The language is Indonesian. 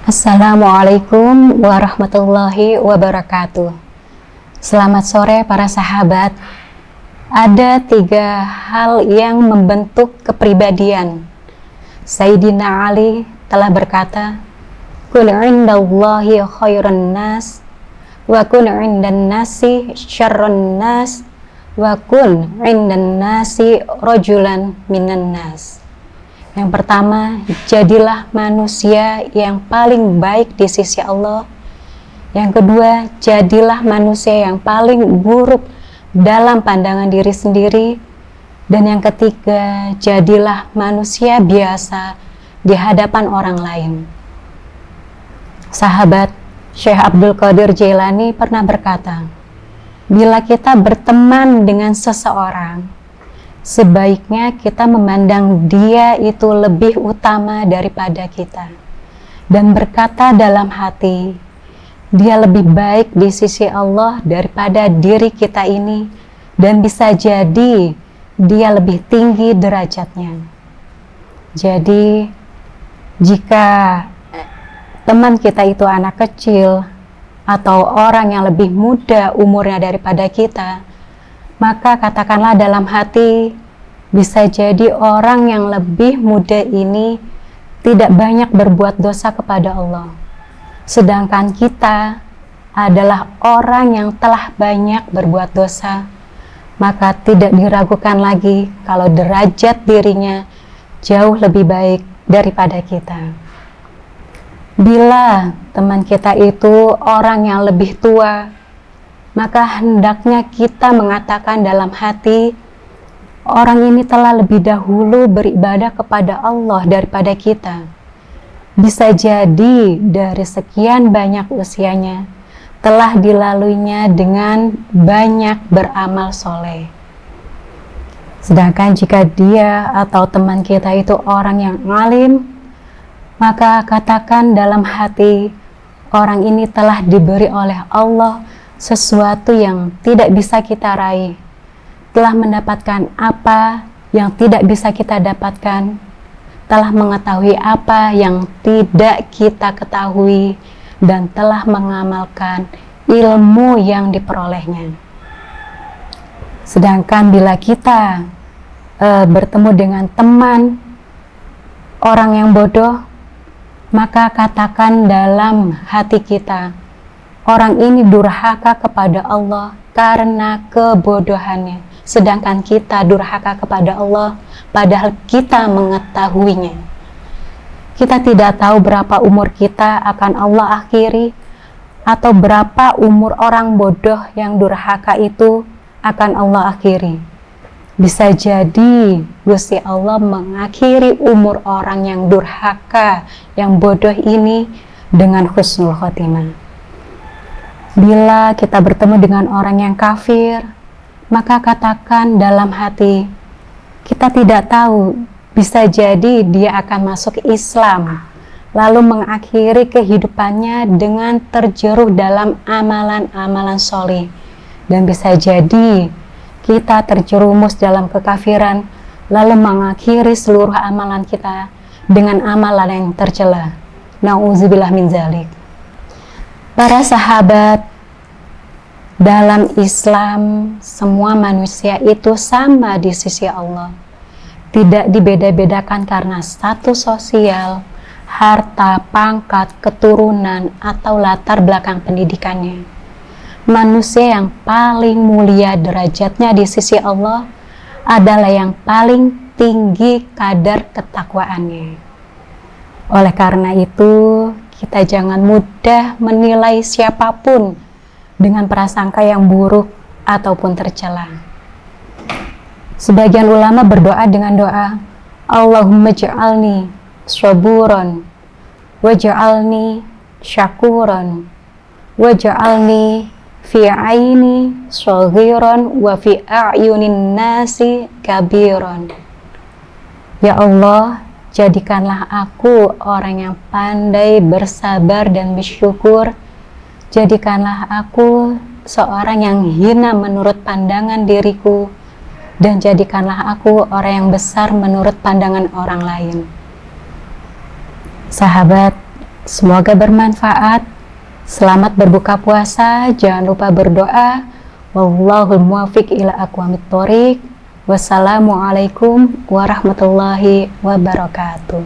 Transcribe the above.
Assalamualaikum warahmatullahi wabarakatuh. Selamat sore para sahabat. Ada 3 hal yang membentuk kepribadian. Sayyidina Ali telah berkata, "Kun indallahi khairan nas, wa kun indan nasi syarrun nas, wa kun indan nasi rajulan minan nas." Yang pertama, jadilah manusia yang paling baik di sisi Allah. Yang kedua, jadilah manusia yang paling buruk dalam pandangan diri sendiri. Dan yang ketiga, jadilah manusia biasa di hadapan orang lain. Sahabat Syekh Abdul Qadir Jailani pernah berkata, bila kita berteman dengan seseorang, sebaiknya kita memandang dia itu lebih utama daripada kita, dan berkata dalam hati, dia lebih baik di sisi Allah daripada diri kita ini, dan bisa jadi dia lebih tinggi derajatnya. Jadi jika teman kita itu anak kecil atau orang yang lebih muda umurnya daripada kita, maka katakanlah dalam hati, bisa jadi orang yang lebih muda ini tidak banyak berbuat dosa kepada Allah, sedangkan kita adalah orang yang telah banyak berbuat dosa. Maka tidak diragukan lagi kalau derajat dirinya jauh lebih baik daripada kita. Bila teman kita itu orang yang lebih tua, maka hendaknya kita mengatakan dalam hati, orang ini telah lebih dahulu beribadah kepada Allah daripada kita. Bisa jadi dari sekian banyak usianya telah dilaluinya dengan banyak beramal soleh. Sedangkan jika dia atau teman kita itu orang yang alim, maka katakan dalam hati, orang ini telah diberi oleh Allah sesuatu yang tidak bisa kita raih, telah mendapatkan apa yang tidak bisa kita dapatkan, telah mengetahui apa yang tidak kita ketahui, dan telah mengamalkan ilmu yang diperolehnya. Sedangkan bila kita bertemu dengan teman orang yang bodoh, maka katakan dalam hati kita, orang ini durhaka kepada Allah karena kebodohannya, sedangkan kita durhaka kepada Allah padahal kita mengetahuinya. Kita tidak tahu berapa umur kita akan Allah akhiri, atau berapa umur orang bodoh yang durhaka itu akan Allah akhiri. Bisa jadi Gusti Allah mengakhiri umur orang yang durhaka, yang bodoh ini dengan husnul khotimah. Bila kita bertemu dengan orang yang kafir, maka katakan dalam hati, kita tidak tahu, bisa jadi dia akan masuk Islam, lalu mengakhiri kehidupannya dengan terjeruh dalam amalan-amalan soleh. Dan bisa jadi kita terjerumus dalam kekafiran, lalu mengakhiri seluruh amalan kita dengan amalan yang tercela. Nauzubillah min zalik. Para sahabat, dalam Islam semua manusia itu sama di sisi Allah, tidak dibeda-bedakan karena status sosial, harta, pangkat, keturunan, atau latar belakang pendidikannya. Manusia yang paling mulia derajatnya di sisi Allah adalah yang paling tinggi kadar ketakwaannya. Oleh karena itu, kita jangan mudah menilai siapapun dengan prasangka yang buruk ataupun tercela. Sebagian ulama berdoa dengan doa, Allahumma ja'alni saburan, waj'alni syakuran, waj'alni fi aini shaghiran wa fi a'yunin nasi kabiran. Ya Allah, jadikanlah aku orang yang pandai bersabar dan bersyukur. Jadikanlah aku seorang yang hina menurut pandangan diriku, dan jadikanlah aku orang yang besar menurut pandangan orang lain. Sahabat, Semoga bermanfaat. Selamat berbuka puasa. Jangan lupa berdoa. Wallahul muwaffiq ila aqwamit thoriq. Wassalamualaikum warahmatullahi wabarakatuh.